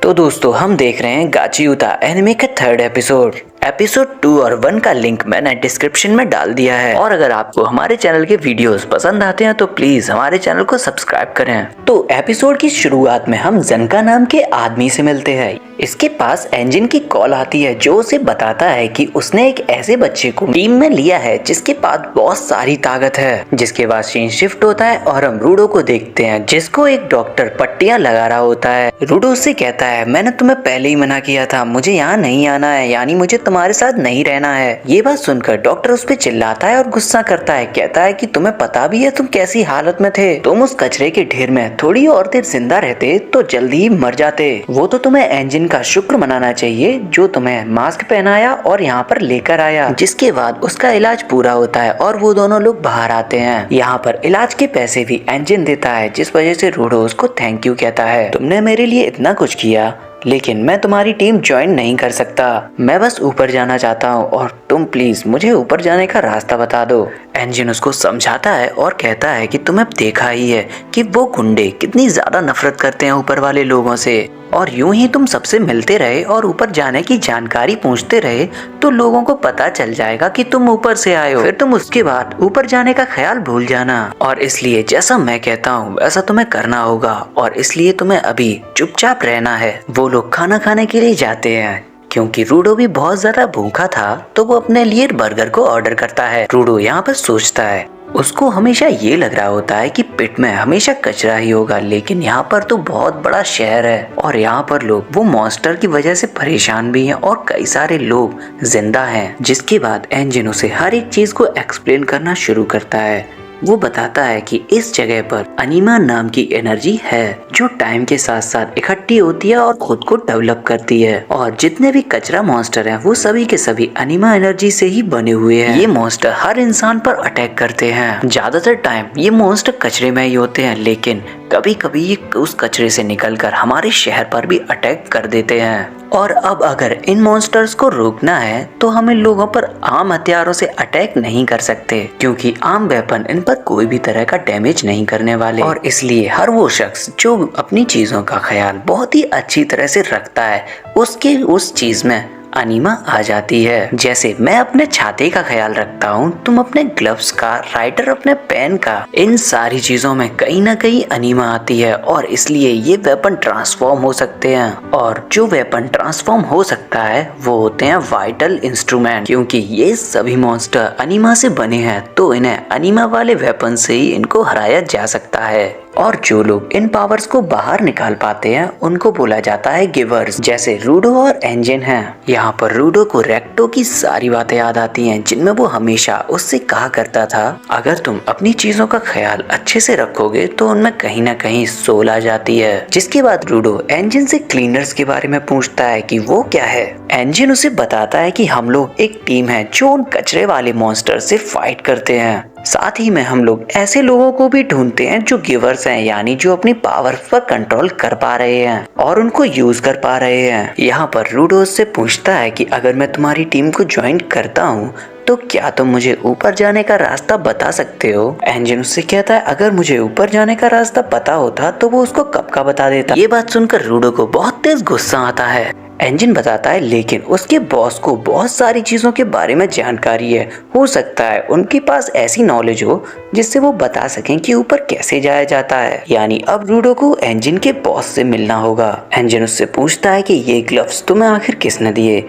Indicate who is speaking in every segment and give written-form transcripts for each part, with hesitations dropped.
Speaker 1: तो दोस्तों हम देख रहे हैं गाची उता एनिमे का थर्ड एपिसोड 2 और 1 का लिंक मैंने डिस्क्रिप्शन में डाल दिया है। और अगर आपको हमारे चैनल के वीडियोस पसंद आते हैं तो प्लीज हमारे चैनल को सब्सक्राइब करें। तो एपिसोड की शुरुआत में हम जनका नाम के आदमी से मिलते हैं। इसके पास एंजिन की कॉल आती है जो उसे बताता है कि उसने एक ऐसे बच्चे को टीम में लिया है जिसके पास बहुत सारी ताकत है। जिसके बाद सीन शिफ्ट होता है और हम रूडो को देखते हैं जिसको एक डॉक्टर पट्टियां लगा रहा होता है। रूडो उससे कहता है मैंने तुम्हें पहले ही मना किया था, मुझे यहाँ नहीं आना है, यानी मुझे तुम्हारे साथ नहीं रहना है। ये बात सुनकर डॉक्टर उस पे चिल्लाता है और गुस्सा करता है। कहता है कि तुम्हें पता भी है तुम कैसी हालत में थे, तुम उस कचरे के ढेर में थोड़ी और देर जिंदा रहते तो जल्दी ही मर जाते। वो तो तुम्हें एंजिन का शुक्र मनाना चाहिए जो तुम्हें मास्क पहनाया और यहाँ पर लेकर आया। जिसके बाद उसका इलाज पूरा होता है और वो दोनों लोग बाहर आते हैं। यहाँ पर इलाज के पैसे भी एंजिन देता है जिस वजह से रूडो उसको थैंक यू कहता है। तुमने मेरे लिए इतना कुछ किया लेकिन मैं तुम्हारी टीम ज्वाइन नहीं कर सकता, मैं बस ऊपर जाना चाहता हूँ और तुम प्लीज मुझे ऊपर जाने का रास्ता बता दो। एंजिन उसको समझाता है और कहता है कि तुम्हें देखा ही है कि वो गुंडे कितनी ज्यादा नफरत करते हैं ऊपर वाले लोगों से, और यूं ही तुम सबसे मिलते रहे और ऊपर जाने की जानकारी पूछते रहे तो लोगों को पता चल जाएगा कि तुम ऊपर से आए हो, फिर तुम उसके बाद ऊपर जाने का ख्याल भूल जाना। और इसलिए जैसा मैं कहता हूँ वैसा तुम्हें करना होगा और इसलिए तुम्हें अभी चुपचाप रहना है। वो लोग खाना खाने के लिए जाते हैं। क्योंकि रूडो भी बहुत ज्यादा भूखा था तो वो अपने लिए बर्गर को ऑर्डर करता है। रूडो यहाँ पर सोचता है, उसको हमेशा ये लग रहा होता है कि पिट में हमेशा कचरा ही होगा, लेकिन यहाँ पर तो बहुत बड़ा शहर है और यहाँ पर लोग वो मॉन्स्टर की वजह से परेशान भी हैं और कई सारे लोग जिंदा हैं। जिसके बाद एंजिन उसे हर एक चीज को एक्सप्लेन करना शुरू करता है। वो बताता है कि इस जगह पर अनीमा नाम की एनर्जी है जो टाइम के साथ साथ इकट्ठी होती है और खुद को डेवलप करती है, और जितने भी कचरा मॉन्स्टर हैं वो सभी के सभी अनीमा एनर्जी से ही बने हुए हैं। ये मॉन्स्टर हर इंसान पर अटैक करते हैं। ज्यादातर टाइम ये मॉन्स्टर कचरे में ही होते हैं, लेकिन कभी कभी ये उस कचरे से निकलकर हमारे शहर पर भी अटैक कर देते हैं। और अब अगर इन मॉन्स्टर्स को रोकना है तो हम इन लोगों पर आम हथियारों से अटैक नहीं कर सकते, क्योंकि आम वेपन इन पर कोई भी तरह का डैमेज नहीं करने वाले। और इसलिए हर वो शख्स जो अपनी चीजों का ख्याल बहुत ही अच्छी तरह से रखता है उसके उस चीज में अनीमा आ जाती है। जैसे मैं अपने छाते का ख्याल रखता हूँ, तुम अपने ग्लव्स का, राइटर अपने पेन का, इन सारी चीजों में कहीं ना कहीं अनीमा आती है और इसलिए ये वेपन ट्रांसफॉर्म हो सकते हैं। और जो वेपन ट्रांसफॉर्म हो सकता है वो होते हैं वाइटल इंस्ट्रूमेंट। क्योंकि ये सभी मॉन्स्टर अनीमा से बने हैं तो इन्हें अनीमा वाले वेपन से ही इनको हराया जा सकता है। और जो लोग इन पावर्स को बाहर निकाल पाते हैं उनको बोला जाता है गिवर्स, जैसे रूडो और एंजिन हैं। यहाँ पर रूडो को रेक्टो की सारी बातें याद आती हैं जिनमें वो हमेशा उससे कहा करता था अगर तुम अपनी चीजों का ख्याल अच्छे से रखोगे तो उनमें कहीं ना कहीं सोल आ जाती है। जिसके बाद रूडो एंजिन से क्लीनर्स के बारे में पूछता है कि वो क्या है। एंजिन उसे बताता है कि हम लोग एक टीम है जो उन कचरे वाले मॉन्स्टर से फाइट करते हैं। साथ ही में हम लोग ऐसे लोगों को भी ढूंढते हैं जो गिवर्स हैं, यानी जो अपनी पावर पर कंट्रोल कर पा रहे हैं और उनको यूज कर पा रहे हैं। यहाँ पर रूडो से पूछता है कि अगर मैं तुम्हारी टीम को ज्वाइन करता हूँ तो क्या तुम मुझे ऊपर जाने का रास्ता बता सकते हो। एंजिन उससे कहता है अगर मुझे ऊपर जाने का रास्ता पता होता तो वो उसको कब का बता देता। ये बात सुनकर रूडो को बहुत तेज गुस्सा आता है। एंजिन बताता है लेकिन उसके बॉस को बहुत सारी चीजों के बारे में जानकारी है, हो सकता है उनके पास ऐसी नॉलेज हो जिससे वो बता सकें कि ऊपर कैसे जाया जाता है। यानी अब रूडो को एंजिन के बॉस से मिलना होगा। एंजिन उससे पूछता है कि ये ग्लव्स तुम्हें आखिर किसने दिए।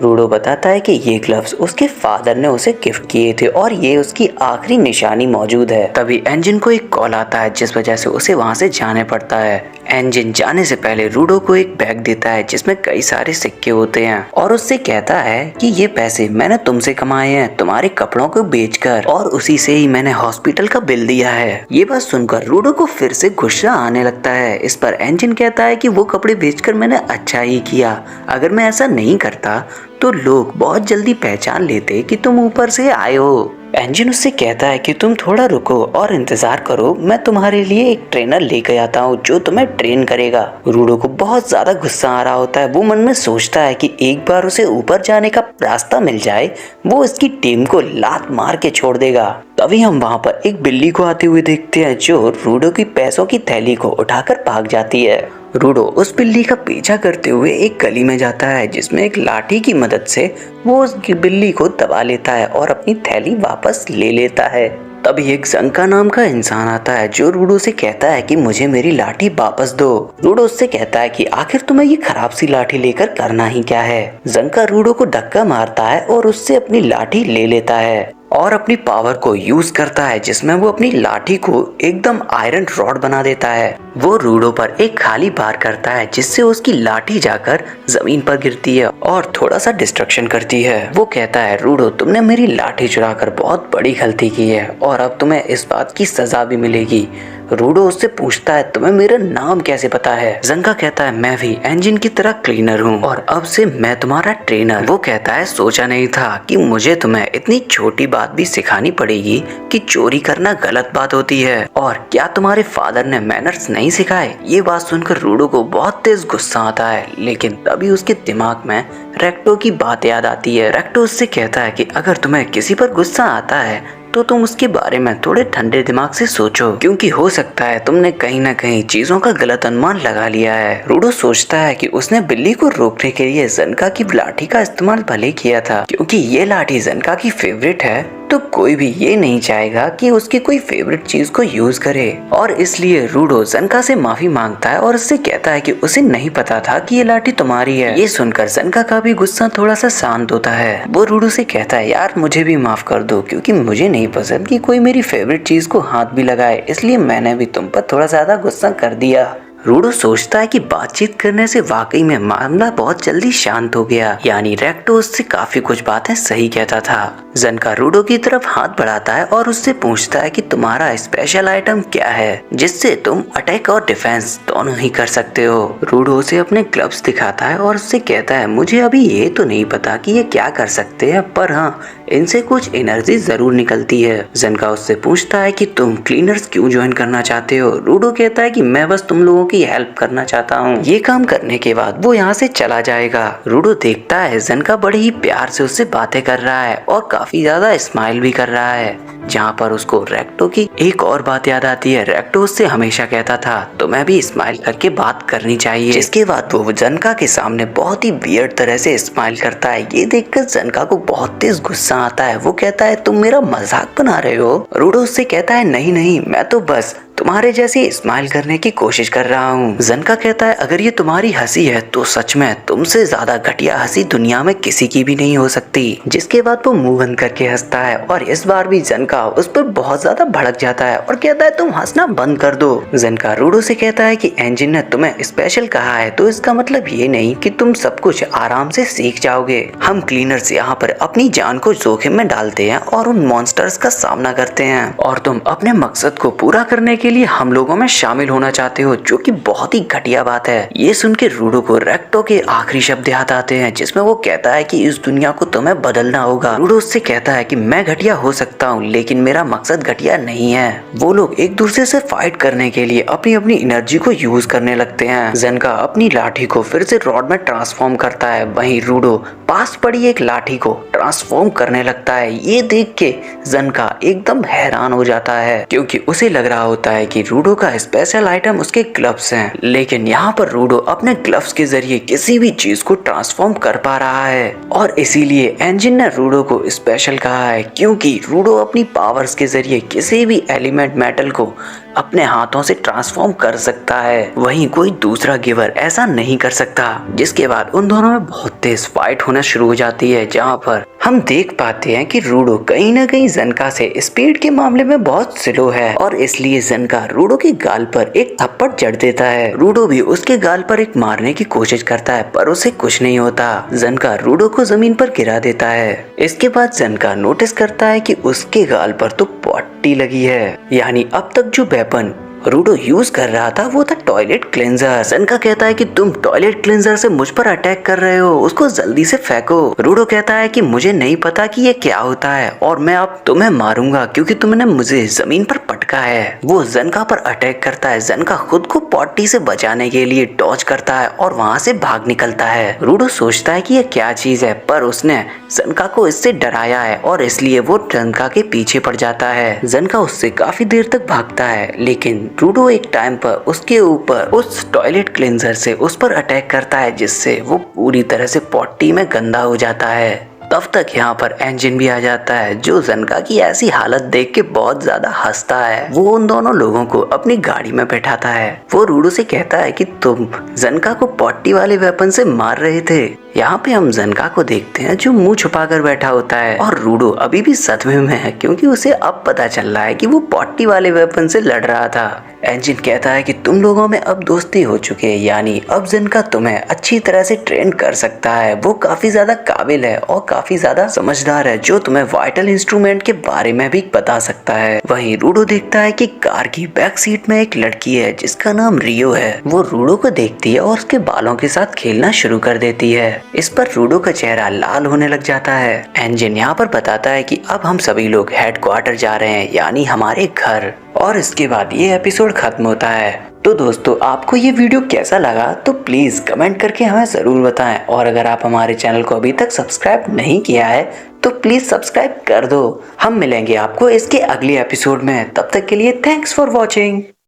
Speaker 1: रूडो बताता है कि ये ग्लव्स उसके फादर ने उसे गिफ्ट किए थे और ये उसकी आखिरी निशानी मौजूद है। तभी एंजिन को एक कॉल आता है जिस वजह से उसे वहां से जाने पड़ता है। एंजिन जाने से पहले रूडो को एक बैग देता है जिसमें कई सारे सिक्के होते हैं और उससे कहता है कि ये पैसे मैंने तुमसे कमाए हैं तुम्हारे कपड़ों को बेचकर, और उसी से ही मैंने हॉस्पिटल का बिल दिया है। ये बात सुनकर रूडो को फिर से गुस्सा आने लगता है। इस पर एंजिन कहता है कि वो कपड़े बेचकर मैंने अच्छा ही किया, अगर मैं ऐसा नहीं करता तो लोग बहुत जल्दी पहचान लेते कि तुम ऊपर से आए हो। एंजिन उससे कहता है कि तुम थोड़ा रुको और इंतजार करो, मैं तुम्हारे लिए एक ट्रेनर लेकर आता हूँ जो तुम्हें ट्रेन करेगा। रूडो को बहुत ज्यादा गुस्सा आ रहा होता है। वो मन में सोचता है कि एक बार उसे ऊपर जाने का रास्ता मिल जाए वो इसकी टीम को लात मार के छोड़ देगा। तभी हम वहाँ पर एक बिल्ली को आते हुए देखते हैं जो रूडो की पैसों की थैली को उठाकर भाग जाती है। रूडो उस बिल्ली का पीछा करते हुए एक गली में जाता है जिसमें एक लाठी की मदद से वो उस बिल्ली को दबा लेता है और अपनी थैली वापस ले लेता है। तभी एक जंका नाम का इंसान आता है जो रूडो से कहता है कि मुझे मेरी लाठी वापस दो। रूडो उससे कहता है कि आखिर तुम्हें ये खराब सी लाठी लेकर करना ही क्या है। जंका रूडो को धक्का मारता है और उससे अपनी लाठी ले लेता है और अपनी पावर को यूज करता है जिसमें वो अपनी लाठी को एकदम आयरन रॉड बना देता है। वो रूडो पर एक खाली बार करता है जिससे उसकी लाठी जाकर जमीन पर गिरती है और थोड़ा सा डिस्ट्रक्शन करती है। वो कहता है रूडो तुमने मेरी लाठी चुराकर बहुत बड़ी गलती की है और अब तुम्हें इस बात की सजा भी मिलेगी। रूडो उससे पूछता है तुम्हें मेरा नाम कैसे पता है। जंका कहता है मैं भी इंजन की तरह क्लीनर हूँ और अब से मैं तुम्हारा ट्रेनर। वो कहता है सोचा नहीं था कि मुझे तुम्हें इतनी छोटी बात भी सिखानी पड़ेगी कि चोरी करना गलत बात होती है और क्या तुम्हारे फादर ने मैनर्स नहीं सिखाए। ये बात सुनकर रूडो को बहुत तेज गुस्सा आता है, लेकिन तभी उसके दिमाग में रेक्टो की बात याद आती है। रेक्टो उससे कहता है कि अगर तुम्हें किसी पर गुस्सा आता है तो तुम उसके बारे में थोड़े ठंडे दिमाग से सोचो, क्योंकि हो सकता है तुमने कहीं ना कहीं चीजों का गलत अनुमान लगा लिया है। रूडो सोचता है कि उसने बिल्ली को रोकने के लिए जंका की लाठी का इस्तेमाल भले किया था, क्योंकि ये लाठी जंका की फेवरेट है तो कोई भी ये नहीं चाहेगा कि उसकी कोई फेवरेट चीज को यूज करे। और इसलिए रूडो जंका से माफी मांगता है और उससे कहता है कि उसे नहीं पता था कि ये लाठी तुम्हारी है। ये सुनकर जंका का भी गुस्सा थोड़ा सा शांत होता है। वो रूडो से कहता है यार मुझे भी माफ कर दो, क्योंकि मुझे नहीं पसंद कि कोई मेरी फेवरेट चीज को हाथ भी लगाए, इसलिए मैंने भी तुम पर थोड़ा ज्यादा गुस्सा कर दिया। रूडो सोचता है कि बातचीत करने से वाकई में मामला बहुत जल्दी शांत हो गया, यानी रेक्टो उससे काफी कुछ बातें सही कहता था। जंका रूडो की तरफ हाथ बढ़ाता है और उससे पूछता है कि तुम्हारा स्पेशल आइटम क्या है जिससे तुम अटैक और डिफेंस दोनों ही कर सकते हो। रूडो उसे अपने ग्लव्स दिखाता है और उससे कहता है मुझे अभी ये तो नहीं पता कि ये क्या कर सकते हैं, पर हाँ इनसे कुछ एनर्जी जरूर निकलती है। जंका उससे पूछता है कि तुम क्लीनर्स क्यों ज्वाइन करना चाहते हो। रूडो कहता है कि मैं बस तुम लोगों की हेल्प करना चाहता हूँ। ये काम करने के बाद वो यहाँ से चला जाएगा। रूडो देखता है जंका बड़े ही प्यार से उससे बातें कर रहा है और काफी ज्यादा स्माइल भी कर रहा है, जहाँ पर उसको रेक्टो की एक और बात याद आती है। रेक्टो उससे हमेशा कहता था तुम्हें भी स्माइल करके बात करनी चाहिए। जिसके बाद वो जंका के सामने बहुत ही वियर्ड तरह से स्माइल करता है। ये देखकर जंका को बहुत तेज गुस्सा आता है। वो कहता है तुम मेरा मजाक बना रहे हो। रूडो उससे कहता है नहीं नहीं, मैं तो बस तुम्हारे जैसी स्माइल करने की कोशिश कर रहा हूँ। जंका कहता है अगर ये तुम्हारी हंसी है तो सच में तुमसे ज्यादा घटिया हंसी दुनिया में किसी की भी नहीं हो सकती। जिसके बाद वो मुंह बंद करके हंसता है और इस बार भी जंका उस पर बहुत ज्यादा भड़क जाता है और कहता है तुम हंसना बंद कर दो। जंका रूडो से कहता है कि इंजन ने तुम्हें स्पेशल कहा है तो इसका मतलब ये नहीं कि तुम सब कुछ आराम से सीख जाओगे। हम क्लीनर्स यहाँ पर अपनी जान को जोखिम में डालते हैं और उन मॉन्स्टर्स का सामना करते हैं और तुम अपने मकसद को पूरा करने के लिए हम लोगों में शामिल होना चाहते हो, जो कि बहुत ही घटिया बात है। ये सुन के रूडो को रेक्टो के आखिरी शब्द याद आते हैं जिसमें वो कहता है कि इस दुनिया को तुम्हें बदलना होगा। रूडो उससे कहता है कि मैं घटिया हो सकता हूँ लेकिन मेरा मकसद घटिया नहीं है। वो लोग एक दूसरे से फाइट करने के लिए अपनी अपनी एनर्जी को यूज करने लगते हैं। जंका अपनी लाठी को फिर से रॉड में ट्रांसफॉर्म करता है, वहीं रूडो पास पड़ी एक लाठी को ट्रांसफॉर्म करने लगता है। ये देख के जंका एकदम हैरान हो जाता है, क्योंकि उसे लग रहा होता है कि रूडो का स्पेशल आइटम उसके ग्लव्स हैं, लेकिन यहाँ पर रूडो अपने ग्लव्स के जरिए किसी भी चीज को ट्रांसफॉर्म कर पा रहा है। और इसीलिए इंजन ने रूडो को स्पेशल कहा है, क्योंकि रूडो अपनी पावर्स के जरिए किसी भी एलिमेंट मेटल को अपने हाथों से ट्रांसफॉर्म कर सकता है, वहीं कोई दूसरा गिवर ऐसा नहीं कर सकता। जिसके बाद उन दोनों में बहुत तेज फाइट होना शुरू हो जाती है, जहाँ पर हम देख पाते हैं कि रूडो कहीं ना कहीं जंका से स्पीड के मामले में बहुत स्लो है और इसलिए जंका रूडो के गाल पर एक थप्पड़ जड़ देता है। रूडो भी उसके गाल पर एक मारने की कोशिश करता है पर उसे कुछ नहीं होता। जंका रूडो को जमीन पर गिरा देता है। इसके बाद जंका नोटिस करता है कि उसके गाल पर तो पट्टी लगी है, यानी अब तक जो वेपन रूडो यूज कर रहा था वो था टॉयलेट क्लींजर। जंका कहता है कि तुम टॉयलेट क्लींजर से मुझ पर अटैक कर रहे हो, उसको जल्दी से फेंको। रूडो कहता है कि मुझे नहीं पता कि ये क्या होता है और मैं अब तुम्हें मारूंगा क्योंकि तुमने मुझे जमीन पर पटका है। वो जंका पर अटैक करता है। जंका खुद को पॉटी से बचाने के लिए डॉज करता है और वहाँ से भाग निकलता है। रूडो सोचता है कि ये क्या चीज है, पर उसने जंका को इससे डराया है और इसलिए वो जंका के पीछे पड़ जाता है। जंका उससे काफी देर तक भागता है, लेकिन रूडो एक टाइम पर उसके ऊपर उस टॉयलेट क्लींजर से उस पर अटैक करता है, जिससे वो पूरी तरह से पॉटी में गंदा हो जाता है। तब तक यहाँ पर एंजिन भी आ जाता है, जो जनका की ऐसी हालत देख के बहुत ज्यादा हंसता है। वो उन दोनों लोगों को अपनी गाड़ी में बैठाता है। वो रूडो से कहता है कि तुम जनका को पॉटी वाले वेपन से मार रहे थे। यहाँ पे हम जनका को देखते हैं जो मुंह छुपाकर बैठा होता है, और रूडो अभी भी सदमे में है क्योंकि उसे अब पता चल रहा है कि वो पॉटी वाले वेपन से लड़ रहा था। एंजिन कहता है कि तुम लोगों में अब दोस्ती हो चुकी है, यानी अब जनका तुम्हें अच्छी तरह से ट्रेन कर सकता है। वो काफी ज्यादा काबिल है और काफी ज्यादा समझदार है, जो तुम्हें वाइटल इंस्ट्रूमेंट के बारे में भी बता सकता है। वहीं रूडो देखता है कि कार की बैक सीट में एक लड़की है जिसका नाम रियो है। वो रूडो को देखती है और उसके बालों के साथ खेलना शुरू कर देती है। इस पर रूडो का चेहरा लाल होने लग जाता है। एंजिन यहाँ पर बताता है कि अब हम सभी लोग हेडक्वार्टर जा रहे हैं, यानी हमारे घर। और इसके बाद ये एपिसोड खत्म होता है। तो दोस्तों, आपको ये वीडियो कैसा लगा तो प्लीज कमेंट करके हमें जरूर बताएं, और अगर आप हमारे चैनल को अभी तक सब्सक्राइब नहीं किया है तो प्लीज सब्सक्राइब कर दो। हम मिलेंगे आपको इसके अगले एपिसोड में, तब तक के लिए थैंक्स फॉर वॉचिंग।